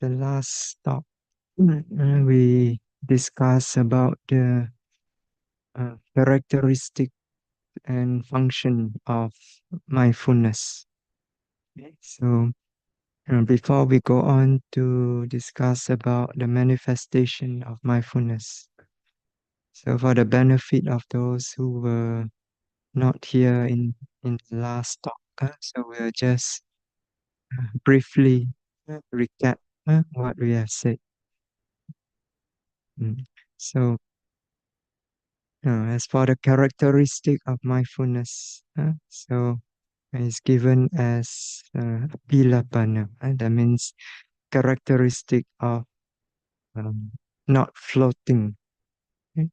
the last talk, we discussed about the characteristic and function of mindfulness. Okay, so before we go on to discuss about the manifestation of mindfulness, so for the benefit of those who were not here in the last talk, so we'll just briefly recap what we have said. Mm. So as for the characteristic of mindfulness, so it's given as apilapana, that means characteristic of um, not floating. Okay?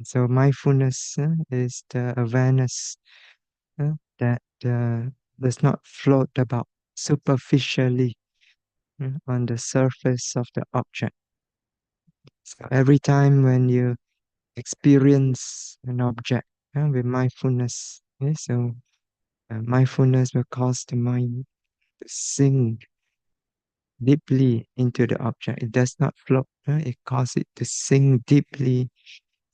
So mindfulness is the awareness that does not float about superficially on the surface of the object. So every time when you experience an object with mindfulness, okay, so mindfulness will cause the mind to sink deeply into the object. It does not float, it causes it to sink deeply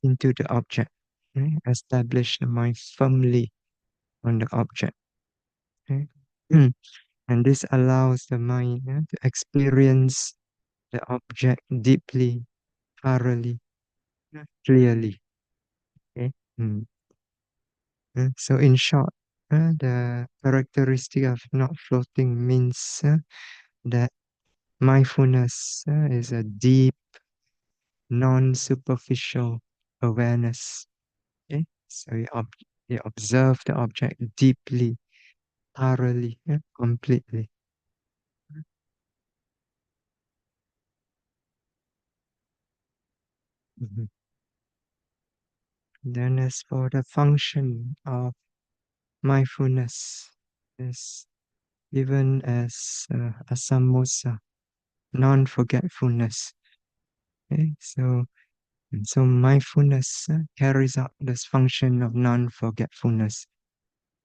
into the object. Right? Establish the mind firmly on the object. Okay? And this allows the mind to experience the object deeply, thoroughly, clearly. Okay? Mm. So in short, the characteristic of not floating means that mindfulness is a deep, non-superficial awareness. Okay? So you observe the object deeply, thoroughly, completely. Mhm. Then as for the function of mindfulness, is given as asammusa, non-forgetfulness. Okay? So mindfulness carries out this function of non-forgetfulness.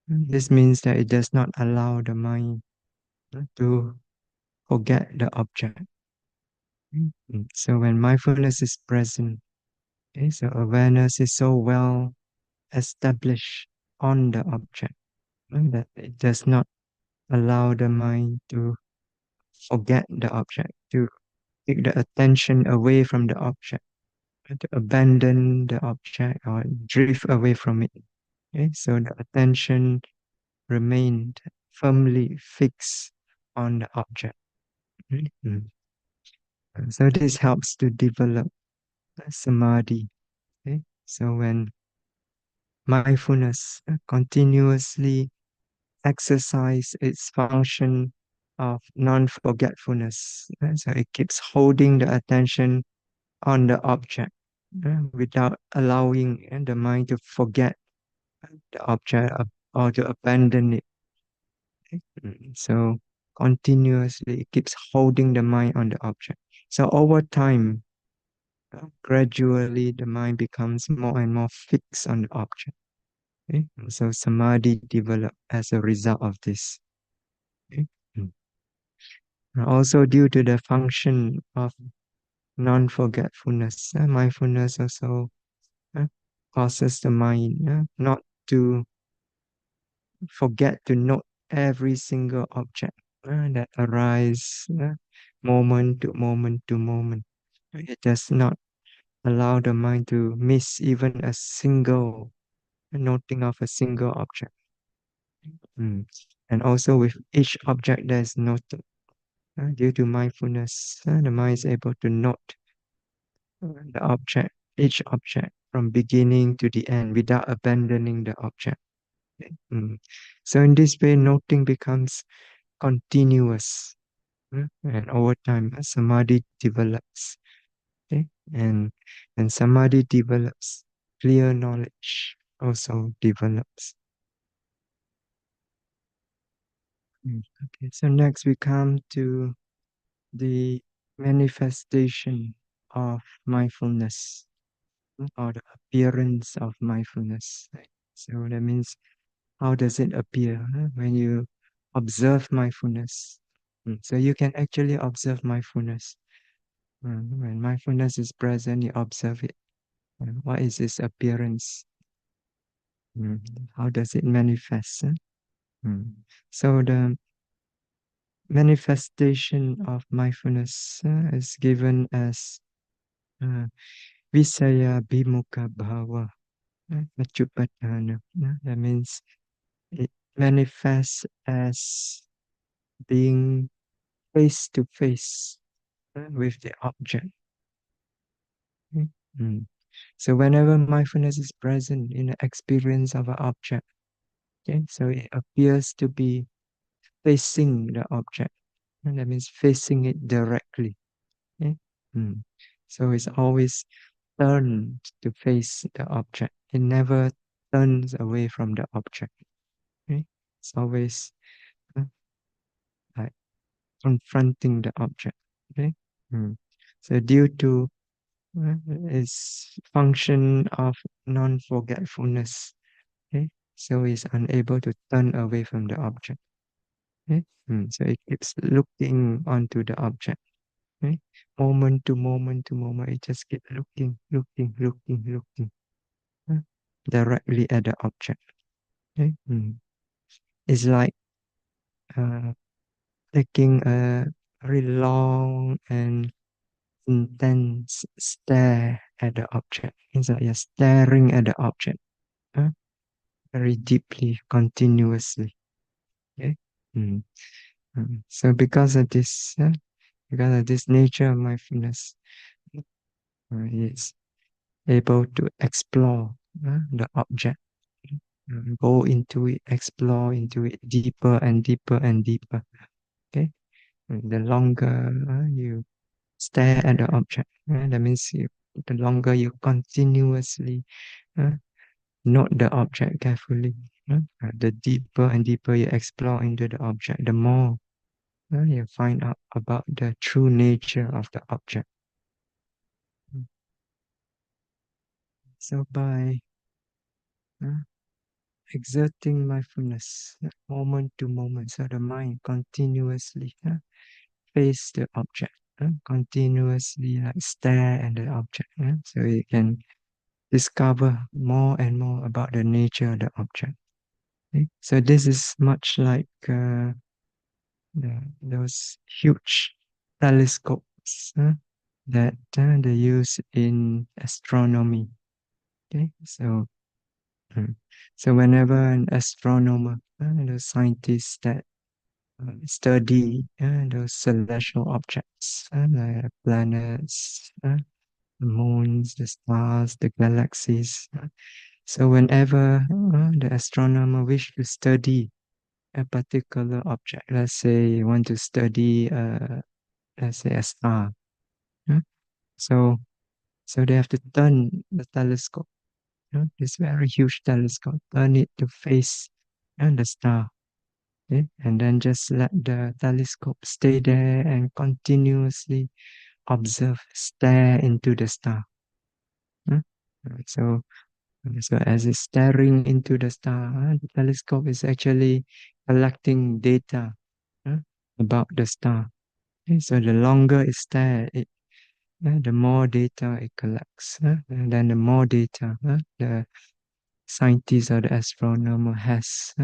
This means that it does not allow the mind to forget the object. So when mindfulness is present, okay, so awareness is so well established on the object that it does not allow the mind to forget the object, to take the attention away from the object, to abandon the object or drift away from it. Okay, so the attention remained firmly fixed on the object. Mhm. So this helps to develop samadhi. Okay? So when mindfulness continuously exercise its function of non-forgetfulness, so it keeps holding the attention on the object without allowing the mind to forget the object or to abandon it. So continuously it keeps holding the mind on the object. So over time, gradually the mind becomes more and more fixed on the object. Okay? So samadhi develop as a result of this. Okay? Mm. Also due to the function of non-forgetfulness, mindfulness also uh, causes the mind not to forget to note every single object that arise moment to moment to moment. It does not allow the mind to miss even a single noting of a single object. Mm. And also with each object that is noted, due to mindfulness, the mind is able to note the object, each object from beginning to the end without abandoning the object. Okay? So in this way, noting becomes continuous, and over time, samadhi develops. Okay? And and samadhi develops, clear knowledge also develops. Okay, so next we come to the manifestation of mindfulness or the appearance of mindfulness. Right? So that means how does it appear when you observe mindfulness? So you can actually observe mindfulness. When mindfulness is present, you observe it. What is its appearance? Mm, How does it manifest? So the manifestation of mindfulness is given as uh, Visaya Bhimukha Bhava, Pachupatthana. That means it manifests as being face to face with the object. Okay? Mm. So whenever mindfulness is present in the experience of an object, okay, so it appears to be facing the object. And that means facing it directly. Okay? Mm. So it's always turned to face the object. It never turns away from the object. Okay? It's always uh, like confronting the object. Okay? Mm. So due to its function of non-forgetfulness, okay? So it's unable to turn away from the object. Okay? So it keeps looking onto the object. Okay? Moment to moment to moment, it just keeps looking uh, directly at the object. Okay? It's like uh, taking a very long and intense stare at the object. It's like you're staring at the object uh, very deeply, continuously. Okay? Mm. So because of this nature of mindfulness, it's able to explore the object, go into it, explore into it deeper and deeper and deeper. Okay, the longer you stare at the object, that means the longer you continuously uh, note the object carefully. The deeper and deeper you explore into the object, the more you find out about the true nature of the object. So by uh, exerting mindfulness moment to moment, so the mind continuously face the object, continuously like stare at the object, so you can discover more and more about the nature of the object. Okay? So this is much like those huge telescopes that they use in astronomy. Okay, mm, so whenever an astronomer, the scientists that study those celestial objects like the planets, the moons, the stars, the galaxies. So whenever the astronomer wish to study a particular object, let's say you want to study, let's say a star. uh, So so they have to turn the telescope, this very huge telescope, turn it to face the star. Okay? And then just let the telescope stay there and continuously observe, stare into the star. uh, So, so as it's staring into the star, the telescope is actually collecting data uh, about the star. Okay? So the longer it stares, the more data it collects. And then the more data the scientist or the astronomer has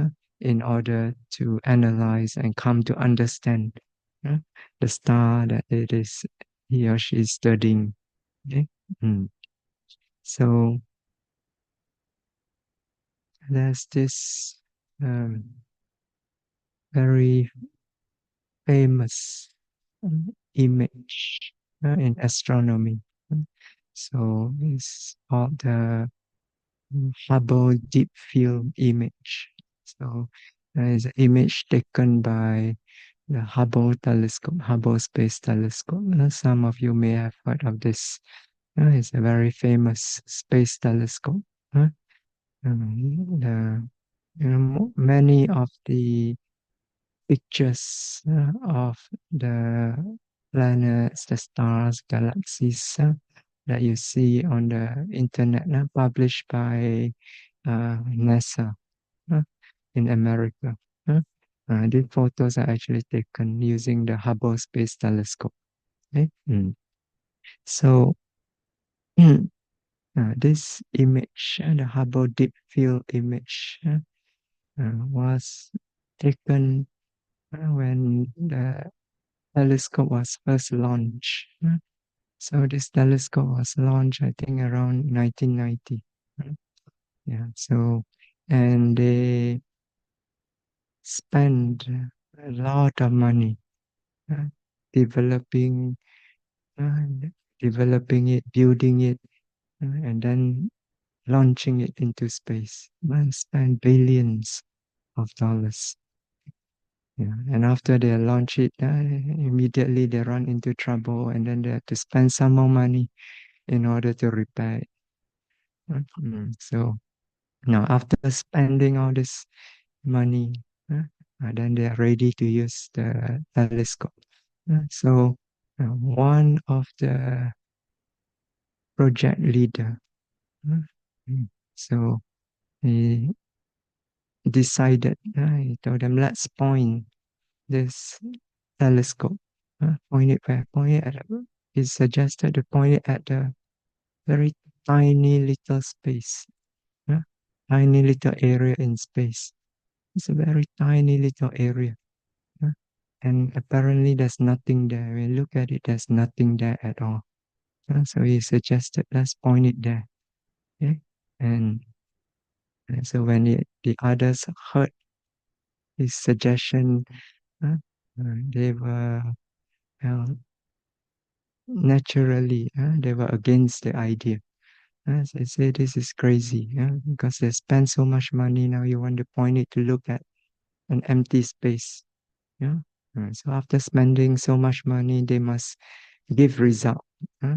in order to analyze and come to understand uh, the star that it is he or she is studying. Okay? Mm. So there's this um, very famous image in astronomy. So it's called the Hubble Deep Field image. So it's an image taken by the Hubble telescope, Hubble Space Telescope. Some of you may have heard of this. It's a very famous space telescope. Many of the pictures of the planets, the stars, galaxies that you see on the internet, published by NASA in America. These photos are actually taken using the Hubble Space Telescope. Okay? So this image, the Hubble Deep Field image, was taken when the telescope was first launched. So this telescope was launched, I think, around 1990. Yeah. So, and they spent a lot of money uh, developing, uh, developing it, building it, and then launching it into space. Man spent billions of dollars. Yeah. And after they launch it, immediately they run into trouble, and then they have to spend some more money in order to repair it. So now, after spending all this money, then they are ready to use the telescope. So one of the project leader, uh, so he decided, he told them, let's point this telescope, point it where, point it at, he suggested to point it at the very tiny little space, uh, tiny little area in space. It's a very tiny little area. uh, And apparently there's nothing there. When you look at it, there's nothing there at all. So he suggested, let's point it there. Okay? And, and so when the others heard his suggestion, uh, they were, well, naturally, they were against the idea. So they say this is crazy, because they spend so much money. Now you want to point it to look at an empty space. Yeah. So after spending so much money, they must give result. uh,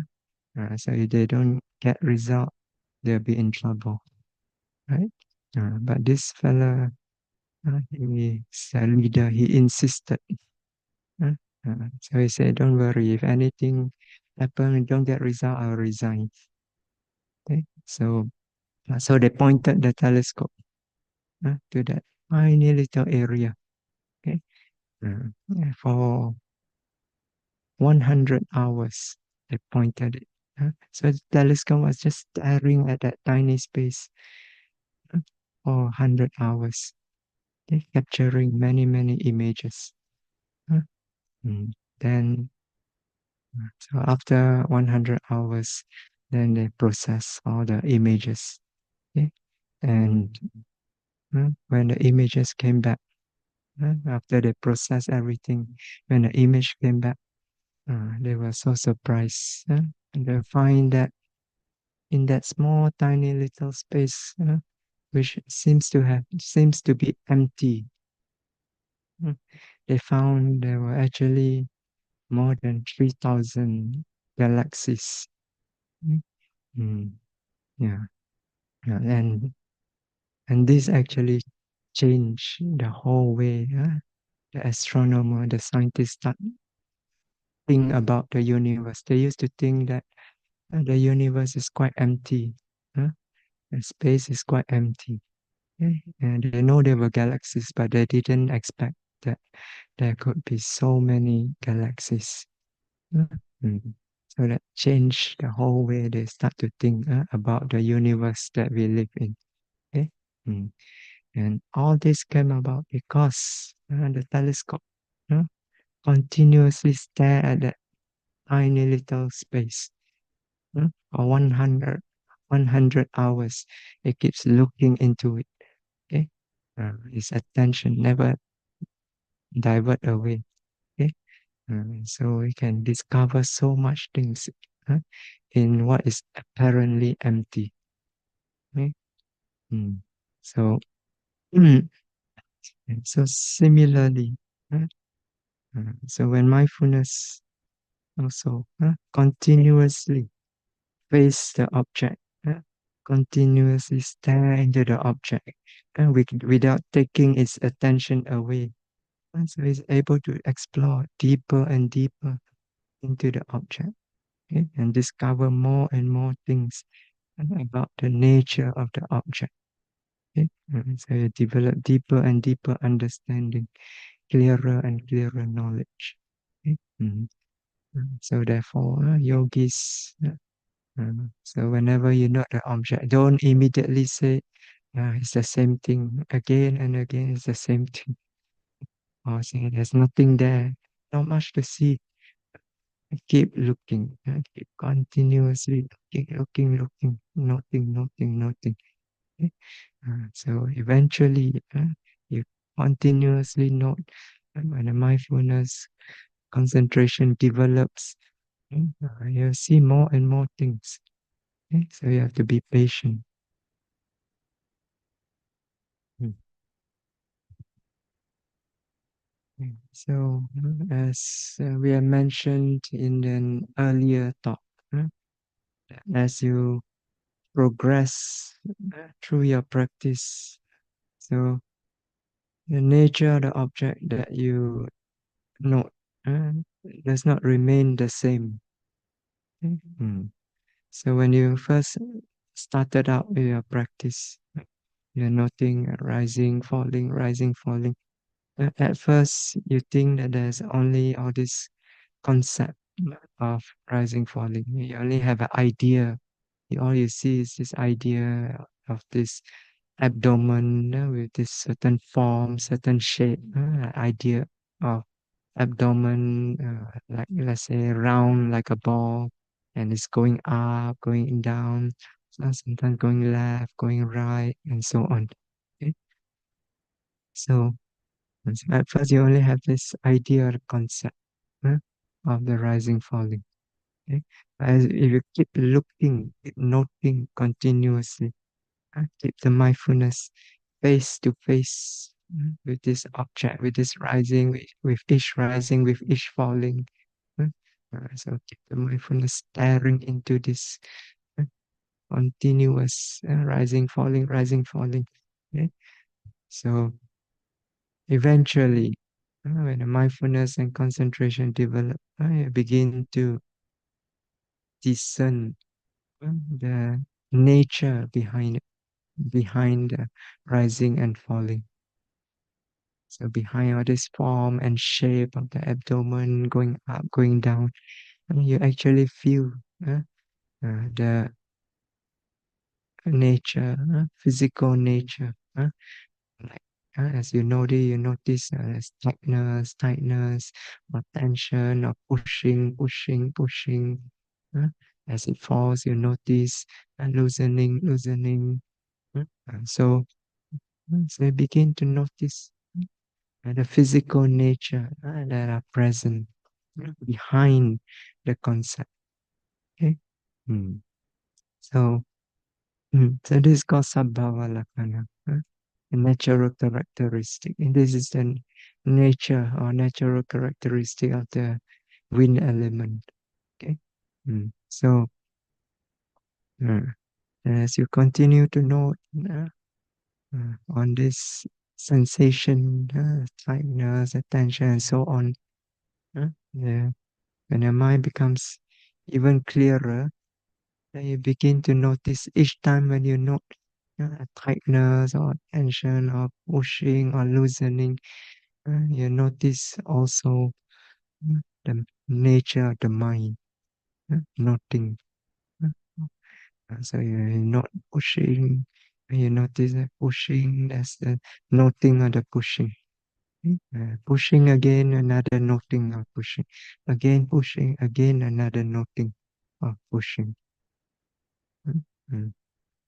so if they don't get result, they'll be in trouble, right? But this fella, he's a leader. He insisted. uh, so he said, "Don't worry. If anything happen, and don't get result, I'll resign." Okay. So they pointed the telescope to that tiny little area. Okay. Yeah, for 100 hours, they pointed it. So the telescope was just staring at that tiny space uh, for 100 hours, capturing many, many images. Uh, Then, so after 100 hours, then they process all the images. Okay? And when the images came back, after they processed everything, when the image came back, they were so surprised. And they find that in that small, tiny little space, which seems to be empty, mm, they found there were actually more than 3,000 galaxies. Mm, mm, yeah, yeah, and this actually changed the whole way. The astronomer, the scientists start think about the universe. They used to think that the universe is quite empty. Uh, and space is quite empty. Okay? And they know there were galaxies, but they didn't expect that there could be so many galaxies. Uh, mm. So that changed the whole way they start to think about the universe that we live in. Okay? Mm. And all this came about because the telescope uh, continuously stare at that tiny little space for 100 hours. It keeps looking into it. Okay? His attention never divert away. Okay? So we can discover so much things uh, in what is apparently empty. Okay? Mm. So, and so similarly, so when mindfulness also continuously face the object, continuously stare into the object, without taking its attention away, so it's able to explore deeper and deeper into the object, okay, and discover more and more things about the nature of the object. Okay? So you develop deeper and deeper understanding, clearer and clearer knowledge. Okay? So therefore, yogis, so whenever you note the object, don't immediately say, it's the same thing again and again, it's the same thing. Or say, there's nothing there, not much to see. Keep looking, keep continuously looking, nothing. Okay? So eventually, you continuously note, and when the mindfulness concentration develops, you see more and more things. Okay? So you have to be patient. Mm. So, as we have mentioned in an earlier talk, uh, as you progress through your practice, so the nature of the object that you note uh, does not remain the same. Okay? So when you first started out with your practice, you're noting rising, falling. At first, you think that there's only all this concept of rising, falling. You only have an idea. All you see is this idea of this abdomen with this certain form, certain shape, idea of abdomen, like let's say round like a ball, and it's going up, going down, so sometimes going left, going right, and so on. Okay? So at first you only have this idea or concept uh, of the rising, falling. Okay? As if you keep looking, keep noting continuously, keep the mindfulness face to face with this object, with this rising, with each rising, with each falling. uh, so keep the mindfulness staring into this uh, continuous rising, falling. Okay? So eventually, when the mindfulness and concentration develop, you begin to discern the nature behind the rising and falling. So behind all this form and shape of the abdomen going up, going down, you actually feel the nature, physical nature. Like, as you notice there's tightness, or tension, or pushing. Uh, as it falls, you notice loosening. So, so you begin to notice the physical nature that are present behind the concept. Okay? Mm. So, so this is called Sabhava Lakkhana, a natural characteristic. And this is the nature or natural characteristic of the wind element. Okay? So, uh, as you continue to note on this sensation, tightness, attention, and so on, yeah, when your mind becomes even clearer, then you begin to notice each time when you note tightness or tension or pushing or loosening, you notice also the nature of the mind, noting. uh, so you're not pushing, you notice that pushing, that's the noting of the pushing. Pushing again, another noting of pushing. Again pushing, again another noting of pushing. Mm, mm.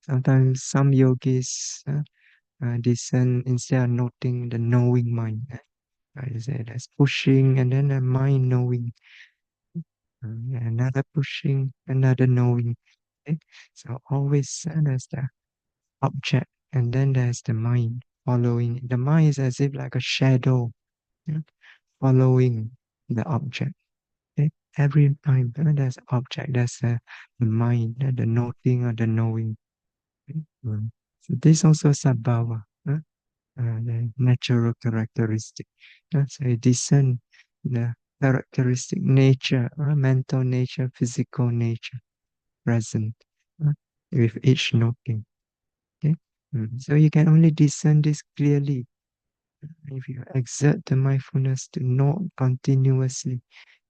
Sometimes some yogis discern instead of noting the knowing mind. I say that's pushing and then the mind knowing. Another pushing, another knowing. Okay? So always there's the object and then there's the mind following. The mind is as if like a shadow yeah, following the object. Okay? Every time there's object, there's the mind, the noting or the knowing. Okay? So this also sabhava, the natural characteristic. So you discern the characteristic nature, mental nature, physical nature present uh, with each noting. Okay? So you can only discern this clearly if you exert the mindfulness to note continuously,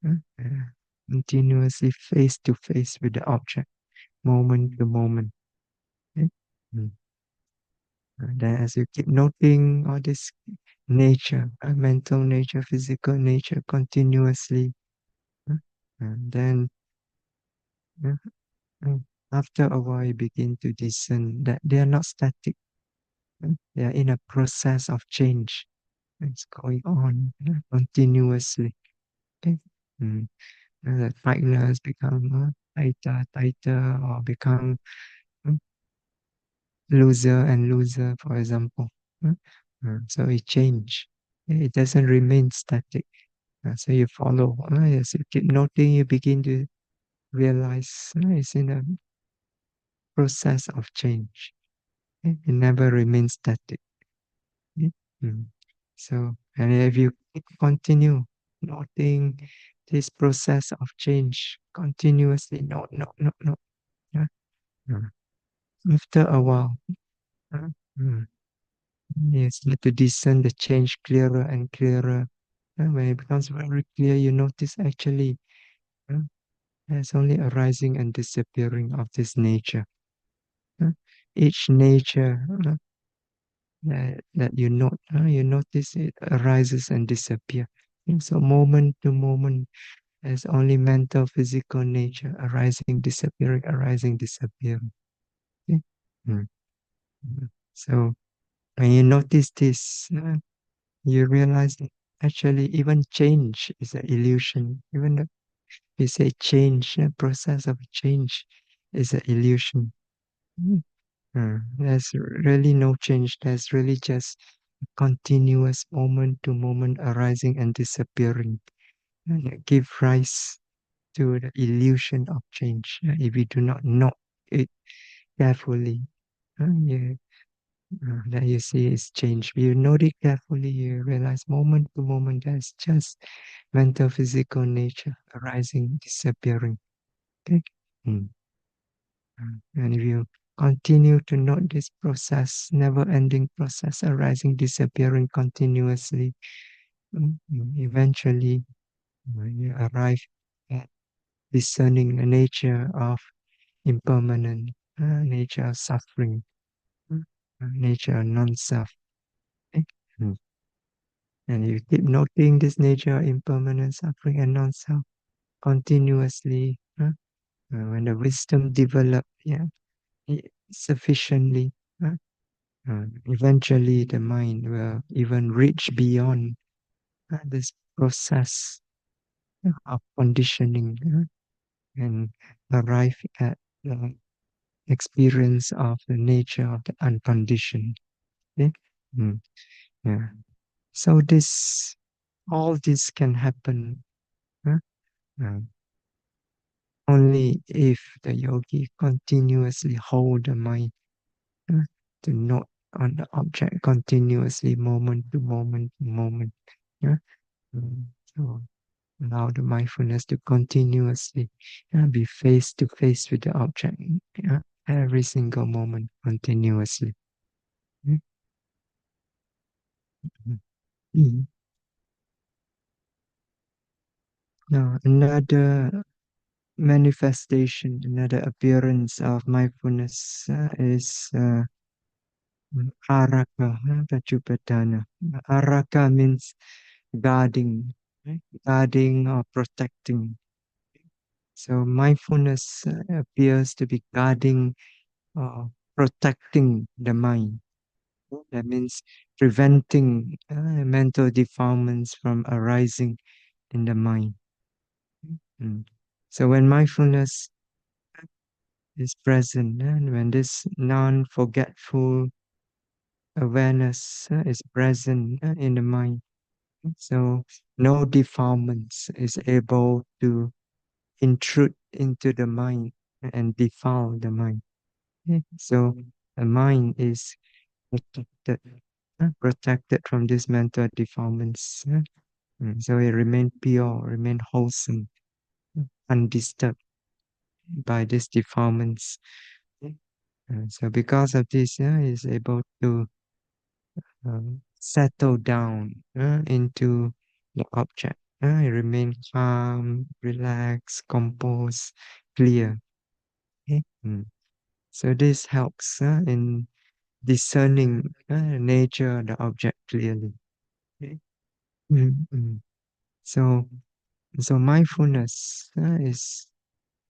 uh, uh, continuously face to face with the object, moment to moment. Okay? Mm. And then as you keep noting all this nature, mental nature, physical nature continuously, uh, and then uh, uh, after a while you begin to discern that they are not static. They are in a process of change. It's going on continuously. Okay? Mm. And the tightness become tighter, or become uh, looser and looser, for example. So it change. It doesn't remain static. So you follow. As you keep noting, you begin to realize it's in a process of change. It never remains static. Okay? Mm. So, and if you continue noting this process of change continuously, no. Yeah. Mm. After a while, uh, mm, you start to discern the change clearer and clearer. When it becomes very clear, you notice actually uh, there's only arising and disappearing of this nature. Uh, Each nature that you notice it arises and disappear. And so moment to moment, there's only mental, physical nature arising, disappearing. Okay? Mm. Mm. So when you notice this, you realize that actually even change is an illusion. Even if you say change, the process of change is an illusion. Mm. There's really no change. There's really just continuous moment to moment arising and disappearing. And it gives rise to the illusion of change. If you do not note it carefully, you, that you see is change. If you note it carefully, you realize moment to moment there's just mental, physical nature arising, disappearing. Okay? Mm. And if you continue to note this process, never ending process, arising, disappearing continuously, eventually you arrive at discerning the nature of impermanent, nature of suffering, mm, nature of non-self. Okay? Mm. And you keep noting this nature of impermanent suffering and non-self continuously. When the wisdom develop, yeah, sufficiently, eventually the mind will even reach beyond this process of conditioning, and arrive at the experience of the nature of the unconditioned. Okay? Mm, yeah. So all this can happen, uh, uh, only if the yogi continuously hold the mind, uh, to note on the object continuously, moment to moment to moment. Yeah? So allow the mindfulness to continuously be face to face with the object, every single moment continuously. Mm. Mm. Now, another manifestation, another appearance of mindfulness is araka, pachupadana. Araka means guarding, right? Guarding or protecting. So mindfulness appears to be guarding or protecting the mind. That means preventing mental defilements from arising in the mind. Mm. So when mindfulness is present, and when this non-forgetful awareness is present in the mind, so no defilements is able to intrude into the mind and defile the mind. Okay? So the mind is protected, protected from these mental defilements. So it remain pure, remain wholesome, undisturbed by these defilements. Okay? So because of this, is able to settle down into the object. Remain calm, relaxed, composed, clear. Okay? So this helps in discerning nature of the object clearly. Okay? Mm, mm. So, so mindfulness is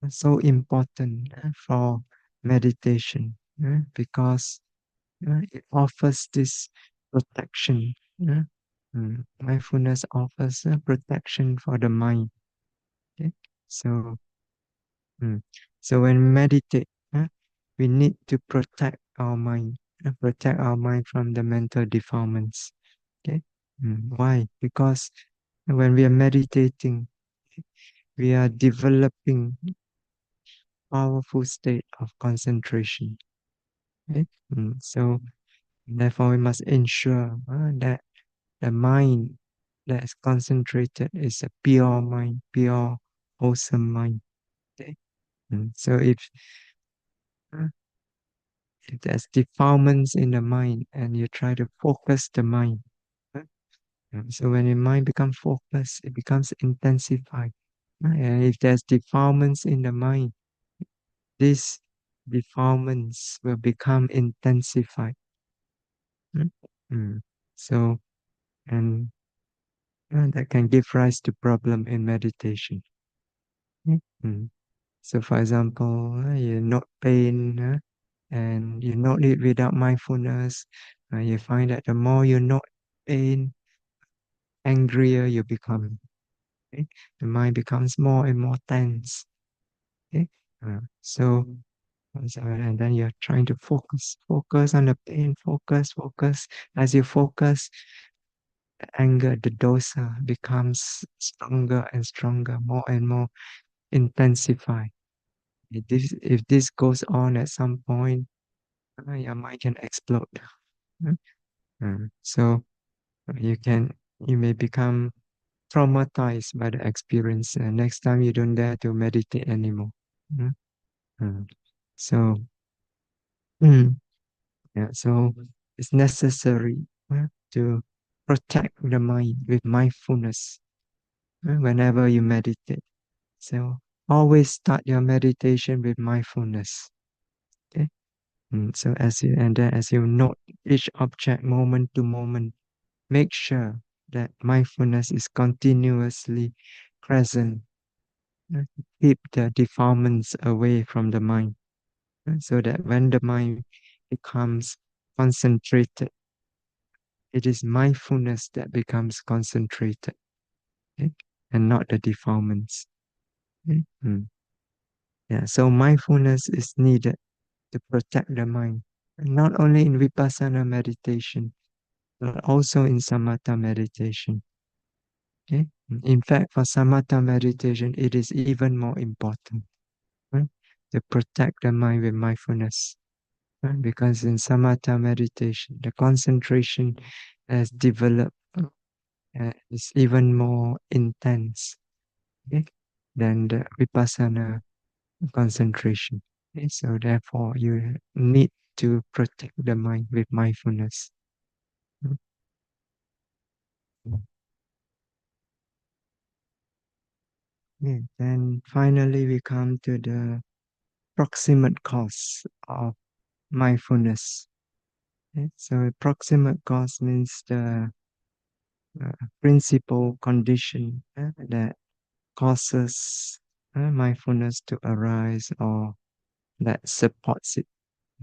so important for meditation because it offers this protection. Mindfulness offers protection for the mind. Okay? So, mm, so when we meditate, we need to protect our mind from the mental defilements. Okay? Why? Because when we are meditating, we are developing powerful state of concentration. Okay? So therefore, we must ensure that the mind that is concentrated is a pure mind, pure, wholesome mind. Okay? So uh, if there's defilements in the mind and you try to focus the mind, uh, so when your mind becomes focused, it becomes intensified. And if there's defilements in the mind, these defilements will become intensified. Mm. Mm. So, and that can give rise to problem in meditation. Mm. So, for example, you note pain and you note it without mindfulness. You find that the more you note pain, angrier you become. Okay? The mind becomes more and more tense. Okay? So, and then you're trying to focus on the pain, focus. As you focus, anger, the dosa becomes stronger and stronger, more and more intensified. If this goes on at some point, your mind can explode. Mm. So you may become traumatized by the experience. Next time you don't dare to meditate anymore. Mm. Mm. So, mm, yeah, so it's necessary to protect the mind with mindfulness whenever you meditate. So always start your meditation with mindfulness. Okay. So as you note each object moment to moment, make sure that mindfulness is continuously present. Keep the defilements away from the mind, so that when the mind becomes concentrated, it is mindfulness that becomes concentrated, okay? And not the defilements. Okay? Yeah, so mindfulness is needed to protect the mind, not only in vipassana meditation, but also in samatha meditation. Okay? In fact, for samatha meditation, it is even more important, right? To protect the mind with mindfulness. Right? Because in samatha meditation, the concentration has developed is even more intense, okay, than the vipassana concentration. Okay? So therefore, you need to protect the mind with mindfulness. Okay. Then finally, we come to the proximate cause of mindfulness. Okay? So proximate cause means the principal condition that causes mindfulness to arise or that supports it.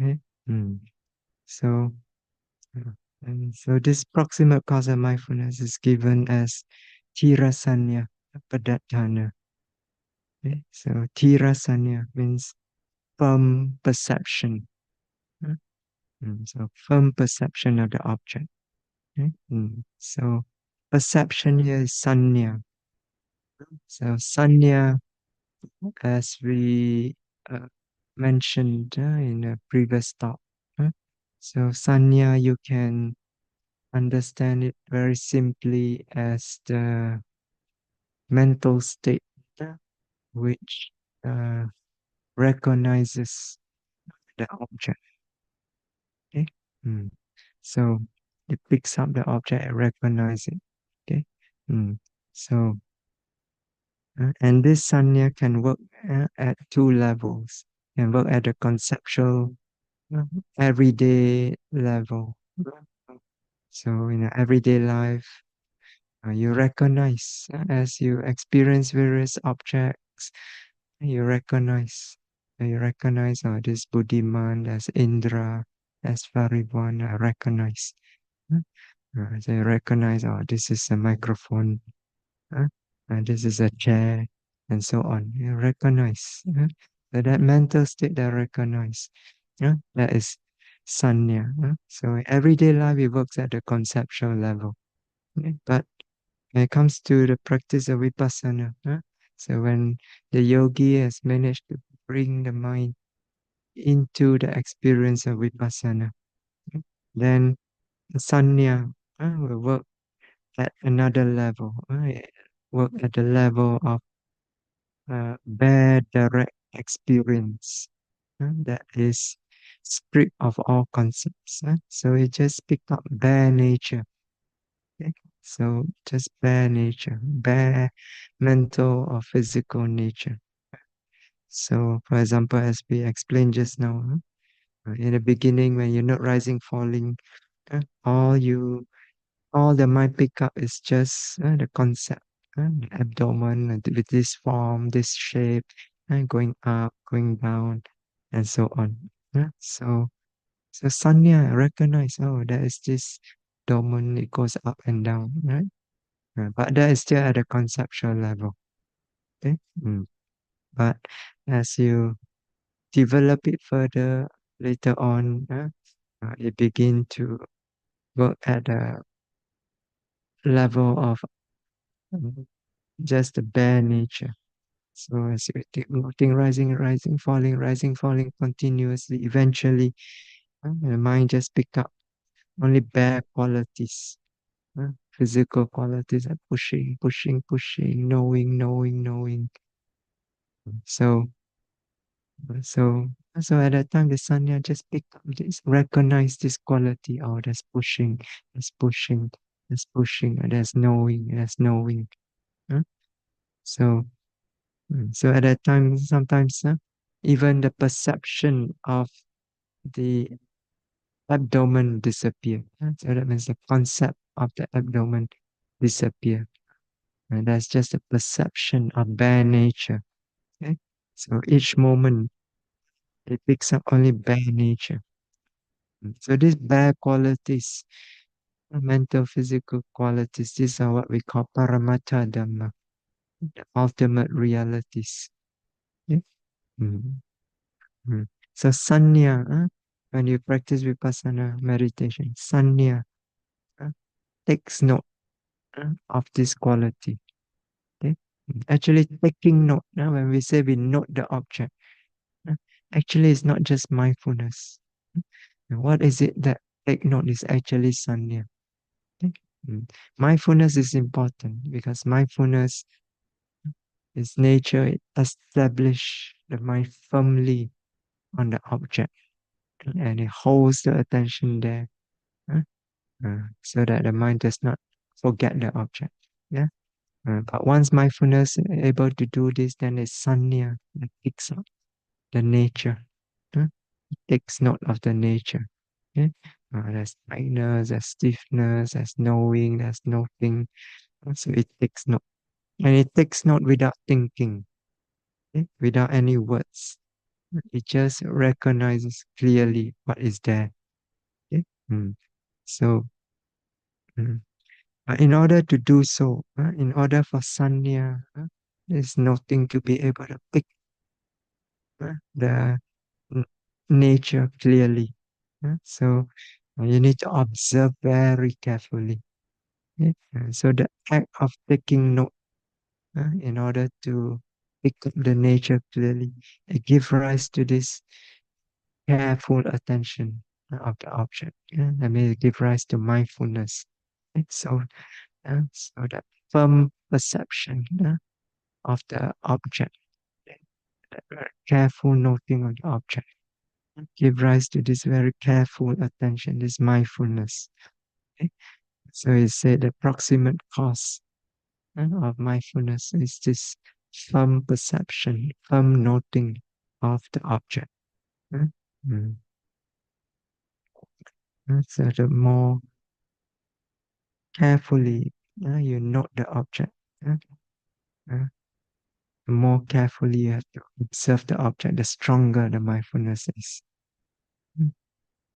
Okay? Mm. So, uh, and so this proximate cause of mindfulness is given as tirasanya padatthana. Okay? So tirasanya means firm perception. uh, so firm perception of the object. Okay? So perception here is sanya. So sanya, as we uh, mentioned in a previous talk. So sanya, you can understand it very simply as the mental state which uh, recognizes the object. Okay. Mm. So it picks up the object and recognizes it. Okay. Mm. So and this sanya can work at two levels. Can work at the conceptual, uh, everyday level. So in a everyday life, you recognize as you experience various objects, you recognize. You recognize this Buddhiman as Indra, as Varivan, I recognize. So you recognize, this is a microphone, uh, and this is a chair, and so on. You recognize. So that mental state that recognize, that is sanya. So in everyday life, it works at the conceptual level. But when it comes to the practice of vipassana, so when the yogi has managed to bring the mind into the experience of vipassana, then sanya will work at another level, work at the level of bare direct experience that is stripped of all concepts. So it just pick up bare nature. Okay? So just bare nature, bare mental or physical nature. So, for example, as we explained just now, in the beginning, when you're not rising, falling, all you, all the mind pick up is just the concept, the abdomen with this form, this shape, going up, going down, and so on. So, so sanya recognize, oh, there is this abdomen, it goes up and down, right? But that is still at a conceptual level. Okay. But as you develop it further later on, it begin to work at a level of um, just the bare nature. So as you keep noting rising, falling continuously, eventually the mind just pick up only bare qualities, physical qualities like pushing, knowing. So So, so at that time, the sanya just pick up this, recognize this quality. Oh, that's pushing, that's pushing, that's pushing, and that's knowing, that's knowing. Huh? So, so at that time, sometimes even the perception of the abdomen disappear. So that means the concept of the abdomen disappear. And that's just a perception of bare nature. Okay? So each moment it picks up only bare nature. So these bare qualities, mental, physical qualities, these are what we call paramata dhamma, the ultimate realities. Yeah? Mm, mm. So sanya, when you practice vipassana meditation, sanya uh, takes note of this quality. Okay? Actually, taking note, when we say we note the object, uh, actually it's not just mindfulness. What is it that take note is actually sanya? Okay. Mindfulness is important because mindfulness is nature. It establishes the mind firmly on the object and it holds the attention there, huh? So that the mind does not forget the object. Yeah. But once mindfulness is able to do this, then it's sanya that picks up the nature. Huh? It takes note of the nature. Yeah. There's tightness, there's stiffness, there's knowing, there's nothing. So it takes note. And it takes note without thinking, without any words. It just recognizes clearly what is there. Okay? So, mm, in order to do so, in order for sanya, there's nothing to be able to pick the n- nature clearly. So, you need to observe very carefully. So, the act of taking note in order to pick up the nature clearly. It gives rise to this careful attention of the object. That may give rise to mindfulness. So, so that firm perception of the object, that careful noting of the object. give rise to this very careful attention, this mindfulness. Okay? So he said the proximate cause of mindfulness is this firm perception, firm noting of the object. uh, mm. So the more carefully you note the object, uh, uh, the more carefully you have to observe the object, the stronger the mindfulness is.